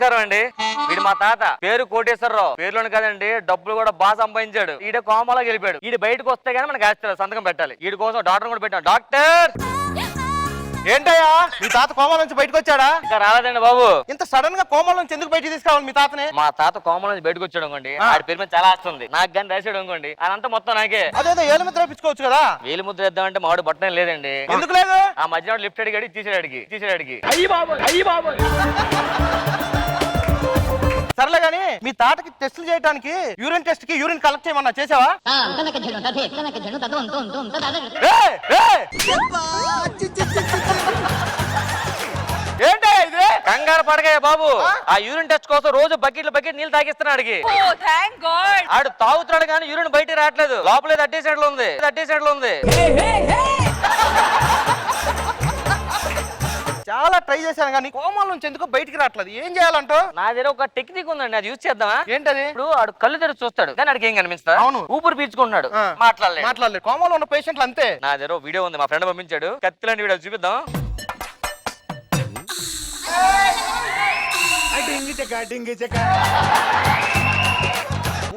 నమస్కారం అండి. వీడు మా తాత, పేరు కోటేశ్వరరావు. పేరులోని కదండి డబ్బులు కూడా బాగా సంపాదించాడు. ఈడ కోమలా గెలిపాడు. ఈడు బయటకు వస్తే గానీ మనకి ఆస్తి సంతకం పెట్టాలి. వీడి కోసం డాక్టర్ కూడా పెట్టాం. డాక్టర్ ఏంటయ్యా మీ తాత కోమల నుంచి బయటకు వచ్చాడా? ఇంకా రాలేదండి బాబు. ఇంత సడన్ గా కోమల నుంచి ఎందుకు బయటకు తీసుకురావాలి మీ తాతనే? మా తాత కోమల నుంచి బయటకు వచ్చాడు అనుకోండి, ఆడి పేరు మీద చాలా ఆస్తి ఉంది. నాకు కానీ రాసాడు అనుకోండి, అదంతా మొత్తం నాకే. అదేదో ఏలు ముద్ర వేయించుకోవచ్చు కదా. వేలు ముద్ర వేద్దామంటే మావాడు బట్టనే లేదండి. ఎందుకు లేదు? ఆ మధ్యలో లిఫ్ట్ అడిగాడు, తీసాడికి. సర్లే గాని మీ తాతకి టెస్టులు చేయడానికి యూరిన్ టెస్ట్ కి యూరిన్ కలెక్ట్ చేయమన్నా చేసావా? ఏంటో ఇది? కంగారు పడగాయ బాబు. ఆ యూరిన్ టెస్ట్ కోసం రోజు బకెట్ నీళ్ళు తాగిస్తున్నాడు. ఆడు తాగుతున్నాడు కానీ యూరిన్ బయట రావట్లేదు. లోపల అట్టేసాడులో ఉంది. చాలా ట్రై చేశాను కానీ కోమల నుంచి ఎందుకో బయటికి రావట్లేదు. ఏం చేయాలంటో? నా దగ్గర ఒక టెక్నిక్ ఉందండి, అది యూజ్ చేద్దామా? ఏంటది? ఇప్పుడు ఆడు కళ్ళు తెరిచి చూస్తాడు కానీ ఆడికి ఏం కనిపిస్తా? అవును. ఊపిరి పీల్చుకుంటున్నాడు, మాట్లాడలేదు. కోమలో ఉన్న పేషెంట్లు అంతే. నా దగ్గర వీడియో ఉంది, మా ఫ్రెండ్ పంపించాడు. కత్తిలాంటి వీడియో చూపిద్దాం.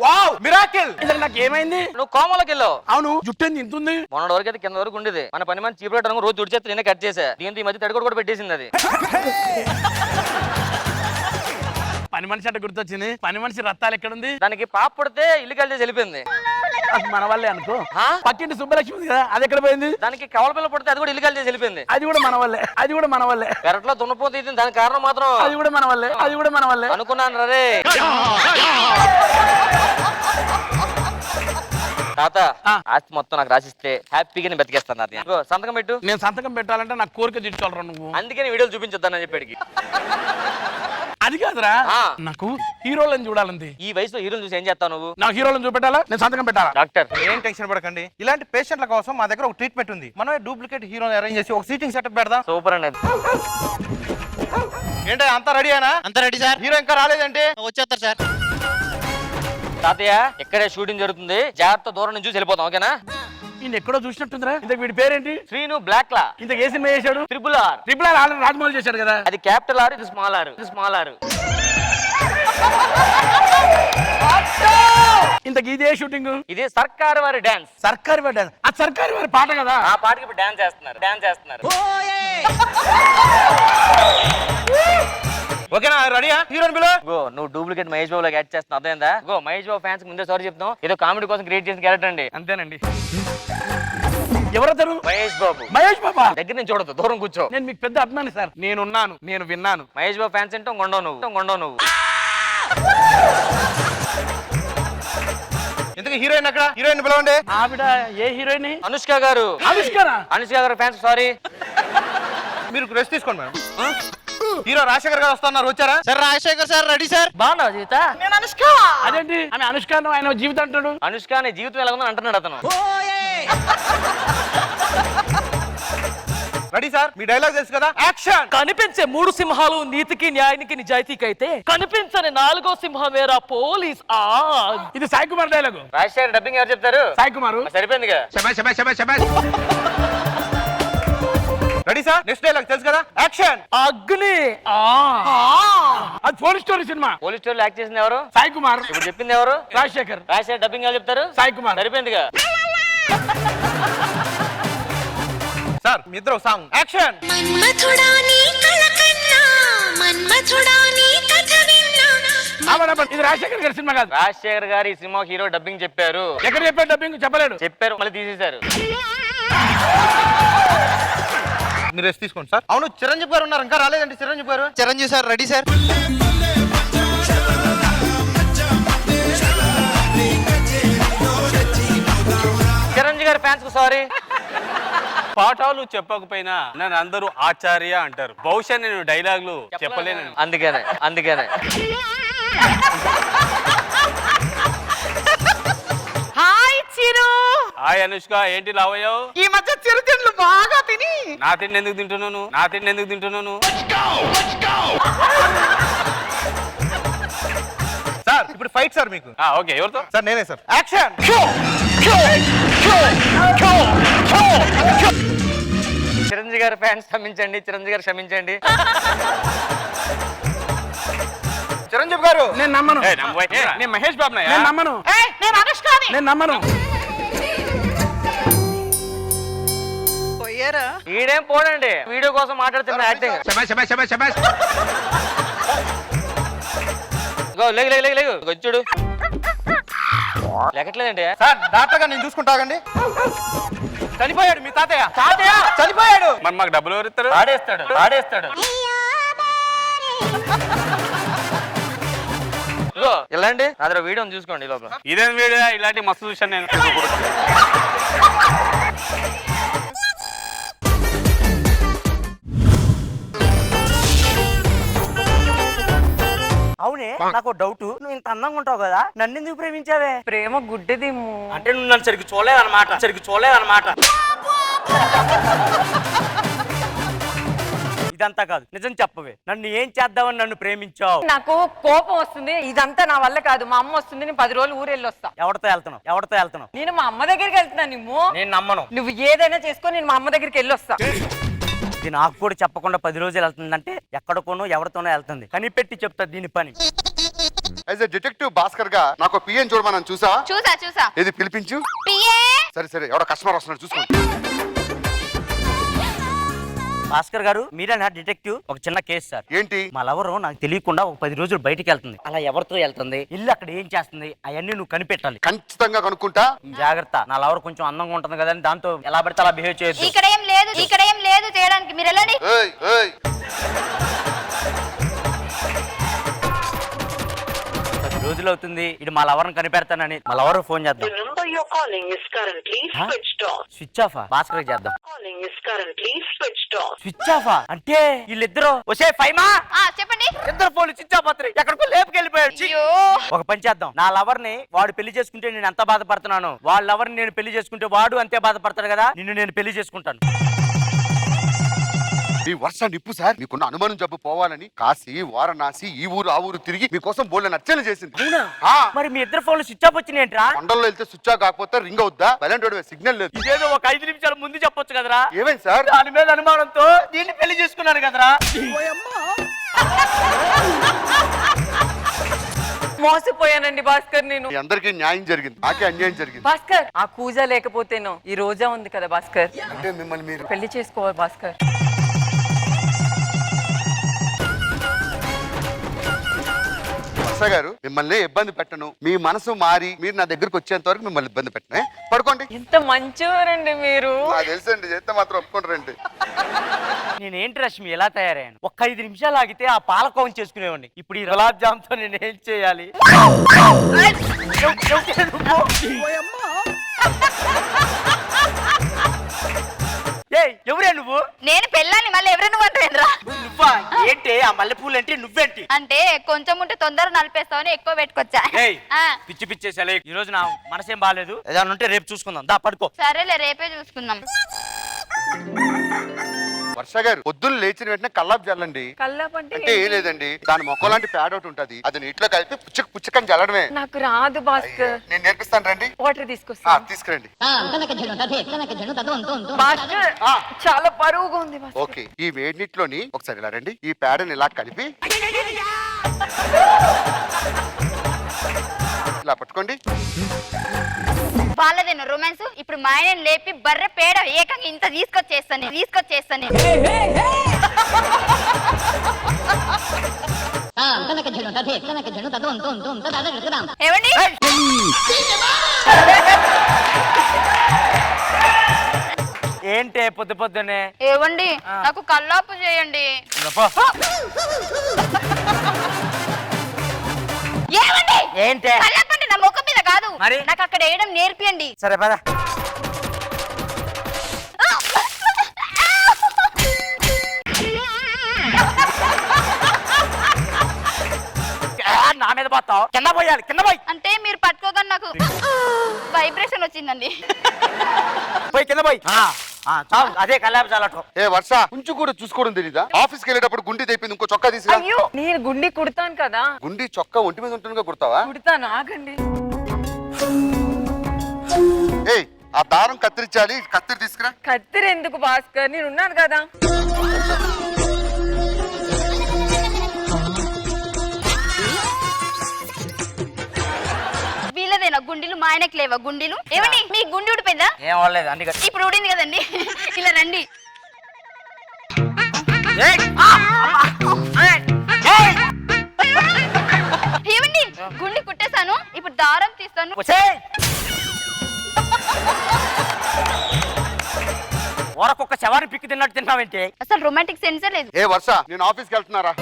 Wow miracle. నాకు ఏమైంది? నువ్వు కోమలోకి వెళ్ళావు. అవును, జుట్టు ఎంత ఉంది? మొన్నటి వరకు అయితే కింద వరకు ఉండేది. మన పని మంది చీపురు రోజు తుడిచేస్తే నేనే కట్ చేసా. దీంతో ఈ మధ్య తడిగొడు కూడా పెట్టేసింది అది. పని మనిషి అంటే గుర్తొచ్చింది. పని మనిషి రత్తాలు ఎక్కడుంది? దానికి పాప పుడితే ఇల్లు కలిసి వెళ్ళిపోయింది. మన వల్లే అనుకో. పక్కింటి సుబ్బలక్ష్మి ఉంది కదా, అది ఎక్కడ పోయింది? దానికి కవల పిల్ల పుడితే అది కూడా ఇల్లు కలిసి వెళ్ళిపోయింది. అది కూడా మన వల్లే. పెరట్లో దున్నపోతే దానికి కారణం మాత్రం అది కూడా మన వల్లే అనుకున్నాను రే. తాత ఆస్తి మొత్తం నాకు రాసిస్తే హ్యాపీగా నేను బతికేస్తాను. సంతకం పెట్టు. నేను సంతకం పెట్టాలంటే నాకు కోరిక తీర్చుకోవాలరా నువ్వు. అందుకని వీడియోలు చూపించొద్దానని చెప్పాడికి. అది కాదురా, నాకు హీరోలను చూడాలంది. ఈ వయసులో హీరోలు చూసి ఏం చేస్తావు నువ్వు? నాకు హీరోలను చూపెట్టాలా, నేను సంతకం పెట్టాలా? డాక్టర్ ఏం టెన్షన్ పడకండి. ఇలాంటి పేషెంట్ల కోసం మా దగ్గర ఒక ట్రీట్మెంట్ ఉంది. మనమే డూప్లికేట్ హీరోని అరేంజ్ చేసి ఒక సీటింగ్ సెటప్ పెడదాం. సూపర్ అండి. ఏంటో అంతా రెడీ అయినా? అంతా రెడీ సార్. హీరో ఇంకా రాలేదంటే వచ్చేస్తారు సార్. తాతయ్య ఇక్కడే షూటింగ్ జరుగుతుంది, జాగ్రత్త దూరం నుంచి చూసి వెళ్ళిపోతాం. ఓకేనా? ఈయన ఎక్కడో చూసినట్టుందిరా. ఇంతకు వీడి పేరేంటి? శ్రీను బ్లాక్ లా. ఇంతకు ఏ సినిమా చేశాడు? ట్రిపుల్ ఆర్ ఆల్రెడీ రాజమౌళి చేశాడు కదా. అది క్యాపిటల్ ఆర్, ఇది స్మాల్ ఆర్. ఇంతకు ఇదే షూటింగ్. ఇది సర్కారు వారి డాన్స్. సర్కారు వారి డాన్స్. అది సర్కారు వారి పాట కదా. ఆ పాటకి ఇప్పుడు డాన్స్ చేస్తున్నారు. ఓకేనా? రెడీయా? హీరోని బిలో. గో నువ్వు డూప్లికేట్ మహేష్ బాబు యాడ్ చేస్తున్నావు, అర్థమైందా? గో మహేష్ బాబు ఫ్యాన్స్ ముందే సారీ చెప్తాం. ఏదో కామెడీ కోసం క్రియేట్ చేసిన క్యారెక్టర్ అండి. అంతేనండి. ఎవరతను? మహేష్ బాబు. మహేష్ బాబా దగ్గర నుంచి చూడదు, దూరం కూర్చో. నేను మీకు పెద్ద అభిమాని సార్. నేనున్నాను, నేను విన్నాను. మహేష్ బాబు ఫ్యాన్స్ అంటే కొండవు నువ్వు. ఎందుకు హీరోయిన్ అక్కడ? హీరోయిన్ పిలవండి. ఆవిడ ఏ హీరోయిన్? అనుష్క గారు ఫ్యాన్స్ సారీ. మీరు రెస్ట్ తీసుకోండి మేడం. హీరో రాజశేఖర్ గారు వస్తున్నారు, వచ్చారా? Sir Rajasekhar sir ready sir. బాగున్నావు జీవిత? అదేంటి ఆమె అనుష్క ఆయన జీవితం అంటాడు? అనుష్క నీ జీవితం ఎలా ఉందని అంటున్నాడు అతను. రెడీ సార్, మీ డైలాగ్ తెలుసు కదా? యాక్షన్. కనిపించే 3 సింహాలు నీతికి న్యాయానికి నిజాయితీకి అయితే కనిపించని 4వ సింహం వేరా పోలీస్. ఇది సాయి కుమార్ డైలాగ్. రాజశేఖర్ డబ్బింగ్ ఎవరు చెప్తారు? సాయి కుమార్. సరిపోయిందిగా. రెడీ సార్, నెక్స్ట్ డైలాగ్ తెలుసు కదా? యాక్షన్. అగ్ని. అది పోలీస్ స్టోరీ సినిమా. పోలీస్ స్టోరీలో యాక్ట్ చేసింది ఎవరు? సాయి కుమార్. ఇప్పుడు చెప్పింది ఎవరు? రాజశేఖర్. డబ్బింగ్ ఎవరు చెప్తారు? సాయి కుమార్. సరిపోయిందిగా. సార్ మీ ఇద్దరు సాంగ్. యాక్షన్. ఇది రాజశేఖర్ గారి సినిమా కాదు. రాజశేఖర్ గారు ఈ సినిమా హీరో డబ్బింగ్ చెప్పారు. ఎక్కడ చెప్పారు డబ్బింగ్? చెప్పలేడు. చెప్పారు, మళ్ళీ తీసేశారు. మీరు రెస్ట్ తీసుకోండి సార్. అవును, చిరంజీవి గారు ఉన్నారు, ఇంకా రాలేదండి. Chiranjeevi sir ready sir. Chiranjeevi గారి ఫ్యాన్స్ కు సారీ. పాఠాలు చెప్పకపోయినా నన్ను అందరూ ఆచార్య అంటారు. బహుశా నేను డైలాగులు చెప్పలేను, అందుకనే. హాయ్ చిరు. హాయ్ అనుష్క, ఏంటి లావయ్యావు? ఈ మధ్య చిరుతిండ్లు బాగా తిని. నా తిండి ఎందుకు తింటున్నాను? సార్ ఇప్పుడు ఫైట్ సార్ మీకు. ఓకే, ఎవరితో? సార్ నేనే సార్. యాక్షన్. చిరంజీవి గారి ఫ్యాన్స్ క్షమించండి. చిరంజీవి గారు నేను నమ్మను ఏ, నమ్మోయ్. ఏ, నేను మహేష్ బాబునయ్యా. నేను నమ్మను నేను అనుష్కాని. నేను నమ్మను పోయారా? ఈడేం పోడండి, వీడియో కోసం మాట్లాడుతున్న యాక్టింగ్. లేగు లేగు లేగు లేగు వచ్చాడు లెక్కట్లేదండి. సార్ డాక్టర్ గా నేను చూసుకుంటాగండి. చనిపోయాడు మీ తాతయ్య. తాతయ్య చనిపోయాడు. మరి మాకు డబ్బులు ఎవరు ఇస్తారు? ఆడేస్తాడు ఆడేస్తాడు. ఇగో ఇలాంటి అదే వీడియో చూసుకోండి ఈ లోపల. ఇదేం వీడియో? ఇలాంటి మస్తు చూశాను నేను. అవునే నాకు డౌట్, నువ్వు ఇంత అందంగా ఉంటావు కదా, నన్ను ఎందుకు ప్రేమించావే? ప్రేమ గుడ్డేదేమో. అంటే నువ్వు నన్ను సరిగ్గా చూడలేదన్నమాట. ఇదంతా కాదు, నిజం చెప్పవే, నన్ను ఏం చేద్దామని నన్ను ప్రేమించావు? నాకు కోపం వస్తుంది, ఇదంతా నా వల్ల కాదు. మా అమ్మ వస్తుంది, నేను 10 రోజులు ఊరు వెళ్ళొస్తా. ఎవరితో వెళ్తున్నావు? నేను మా అమ్మ దగ్గరికి వెళ్తున్నాను. నేను నమ్మను. నువ్వు ఏదైనా చేసుకో, నేను మా అమ్మ దగ్గరికి వెళ్ళొస్తా. ఇది నాకు కూడా చెప్పకుండా 10 రోజులు వెళ్తుందంటే ఎక్కడికోనో ఎవరితోనో వెళ్తుంది. కనిపెట్టి చెప్తా దీని పని. యాజ్ ఎ డిటెక్టివ్ భాస్కర్ గా నాకు పిఎన్ చూడమని చూసా. ఇది పిలిపించు. సరే ఎవడో కస్టమర్ వస్తున్నాడు చూసుకోండి. భాస్కర్ గారు, మీరేనా డిటెక్టివ్? ఒక చిన్న కేసు సార్. ఏంటి? మా లవరు నాకు తెలియకుండా ఒక 10 రోజులు బయటికి వెళ్తుంది. అలా ఎవరితో వెళ్తుంది, ఇల్లు అక్కడ ఏం చేస్తుంది, అవన్నీ నువ్వు కనిపెట్టాలి. ఖచ్చితంగా కనుక్కుంటా. జాగ్రత్త, నా లవర్ కొంచెం అందంగా ఉంటుంది కదా అని దాంతో ఎలా పడితే అలా బిహేవ్ చేయొద్దు. ఇక్కడ ఏం లేదు చేయడానికి, మీరు వెళ్ళండి. ఏయ్ 10 రోజులు అవుతుంది, ఇది మా లవర్ని కనిపెడతానని. మా లవర్ ఫోన్ చేద్దాం. Switch off. భాస్కర్ చేద్దాం. స్విచ్ ఆఫ్ అంటే వీళ్ళిద్దరు వచ్చే ఫైమా చెప్పండి. ఇద్దరు ఫోన్లు స్విచ్ ఆఫ్ అవుతారు, ఎక్కడికో లేపుకెళ్ళిపోయాడు. అయ్యో. ఒక పని చేద్దాం, నా లవర్ ని వాడు పెళ్లి చేసుకుంటే నేను ఎంత బాధపడుతున్నాను, వాళ్ళ లవర్ ని నేను పెళ్లి చేసుకుంటే వాడు అంతే బాధపడతాడు కదా, నిన్ను నేను పెళ్లి చేసుకుంటాను. ఈ వర్ష నిప్పు సార్, మీకున్న అనుమానం జబ్బు పోవాలని కాశీ వారణాసి ఈ ఊరు ఆ ఊరు తిరిగి మీకోసం బోల్డ్ నచ్చలు చేసింది. మరి మీ ఇద్దరు ఫోన్లు స్విచ్ ఆఫ్ వచ్చినాయంట్రా? కొండల్లో వెళ్తే స్విచ్ ఆఫ్ కాకపోతే రింగ్ అవుద్దా? బయలంటి సిగ్నల్ లేదు. ఇదేదో ఒక 5 నిమిషాల ముందు చెప్పొచ్చు కదరా. ఏమైంది సార్? దాని మీద అనుమానంతో దీన్ని పెళ్లి చేసుకున్నాను కదరా. మోసపోయానండి భాస్కర్ నేను. మీ అందరికీ న్యాయం జరిగింది, నాకే అన్యాయం జరిగింది. భాస్కర్, ఆ కూజ లేకపోతేనో ఈ రోజా ఉంది కదా భాస్కర్. అంటే మిమ్మల్ని మీరు పెళ్లి చేసుకోవాలి భాస్కర్. వర్ష గారు, మిమ్మల్ని ఇబ్బంది పెట్టను. మీ మనసు మారి మీరు నా దగ్గరకు వచ్చేంత వరకు మిమ్మల్ని ఇబ్బంది పెట్టను. పడుకోండి. ఎంత మంచివారండి మీరు. నాకు తెలుసండి, చేస్తే మాత్రం ఒప్పుకుంటారండి. నేనేంటి రష్మి ఎలా తయారయ్యాను? ఒక్క 5 నిమిషాలు ఆగితే ఆ పాలకోవం చేసుకునేవాడిని. ఇప్పుడు ఈ గులాబ్ జామ్ తో నేను ఏం చేయాలి? ఎవరే నువ్వు? నేను పెళ్ళాన్ని, మళ్ళీ ఎవరైనా అంటారా? నువ్వా? ఏంటి ఆ మల్లెపూలు అంటే నువ్వేంటి? అంటే కొంచెం ఉంటే తొందరగా నలిపేస్తావని ఎక్కువ పెట్టుకొచ్చా. పిచ్చి పిచ్చేసలే, ఈ రోజు నా మనసేం బాగాలేదు. ఏదైనా ఉంటే రేపు చూసుకుందాం, దా పడుకో. సరేలే, రేపే చూసుకుందాం. వర్ష గారు, పొద్దున్న లేచిన వెంటనే కల్లాపు జల్లండి. కల్లాపు అంటే ఏం లేదండి, దాని మొక్క లాంటి ప్యాడ్ ఒకటి ఉంటది, అది నీటిలో కలిపి పుచ్చకని జల్లడమే. నాకు రాదు భాస్కర్. నేను నేర్పిస్తాను రండి. వాటర్ తీసుకొస్తా. తీసుకురండి. భాస్కర్, చాలా బరువుగా ఉంది భాస్కర్. ఓకే, ఈ వేడి నీటిలోని ఒకసారి ఇలా రండి. ఈ ప్యాడ్ని ఇలా కలిపి ఇలా పట్టుకోండి. వాళ్ళదేను రొమాన్స్. ఇప్పుడు మా ఆయన లేపి బర్రె పేడ ఏకంగా ఇంత తీసుకొచ్చేస్తాను. ఏమండి? ఏంటే పొద్దునే? ఏవండి, నాకు కల్లాపు చేయండి. ఏమండి? ఏంటే కల్లాపు అంటే నా ముఖం మీద కాదు, మరి నాకు అక్కడ వేయడం నేర్పియండి. సరే పద. నా మీద పోతావు, కింద పోయాలి, కింద పోయి. అంటే మీరు పట్టుకోగానే నాకు వైబ్రేషన్ వచ్చిందండి. పోయి కింద పోయి. అదే కల్లాపు చాలటం. ఏ వర్ష, కొంచెం కూడా చూసుకోవడం తెలీదా? ఆఫీస్కి వెళ్ళేటప్పుడు గుండి తెప్పింది, ఇంకో చొక్కా తీసుకురా. అయ్యో, నేను గుండి కుడతాను కదా. గుండి చొక్కా ఒంటి మీద ఉంటుందిగా కుడతావా? కుడతాను, ఆగండి. ఏయ్, ఆ దారం కత్తిరించాలి, కత్తిరి తీసుకురా. కత్తిరి ఎందుకు భాస్కర్, నేను ఉన్నాను కదా. మా ఆయనకి లేవా గుండీలు? ఏమండి మీ గుండి ఊడిపోయిందా? ఏం అవ్వలేదు అన్ని గట్టి. ఇప్పుడు ఊడింది కదండి. ఇలా రండి. ఏమండి గుండి కుట్టేశాను, ఇప్పుడు దారం తీస్తాను. ఊరకొక్క శవాన్ని పిక్కి తిన్నట్టు తిన్నావేంటి? అసలు రొమాంటిక్ సెన్సే లేదు. ఏ వర్ష నేను ఆఫీస్కి వెళ్తున్నారా?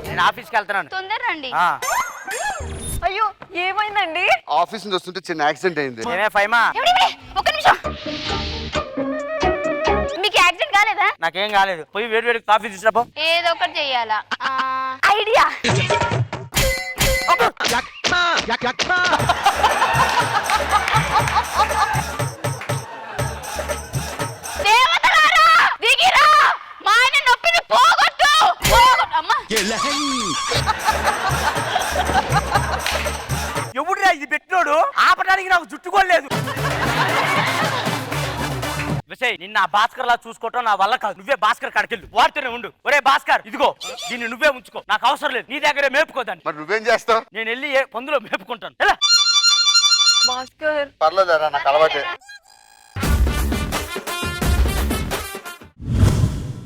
నేను ఆఫీస్కి వెళ్తున్నాను. తొందర రండి. ఆ, అయ్యో ఏమైందండి? ఆఫీస్ నుంచి వస్తుంటే చిన్న యాక్సిడెంట్ అయింది. ఏమే ఫైమా? ఏమండి, ఒక్క నిమిషం. మీకు యాక్సిడెంట్ కాలేదా? నాకేం కాలేదు. పోయి వేడి వేడి కాఫీ తీసుకురాపో. ఏదో ఒకటి చెయ్యాలా? ఐడియా. దేవతలారా, దిగిరా. మా ఆయన నొప్పిని పోగొట్టు. అమ్మా, ఎవడురా ఇది పెట్టినోడు? ఆపడానికి నాకు జుట్టుకోలేదు. విషయ్ నిన్న భాస్కర్ లా చూసుకోవటం నా వల్ల కాదు. నువ్వే భాస్కర్ కాడికెళ్ళు, వాడితోనే ఉండు. ఒరే భాస్కర్, ఇదిగో దీన్ని నువ్వే ఉంచుకో, నాకు అవసరం లేదు. నీ దగ్గరే మేపుకోదాన్ని. మరి నువ్వేం చేస్తావు? నేను వెళ్ళి పందులో మేపుకుంటాను. ఎలా? భాస్కర్ పర్లేదురా, నాకు అలవాటే.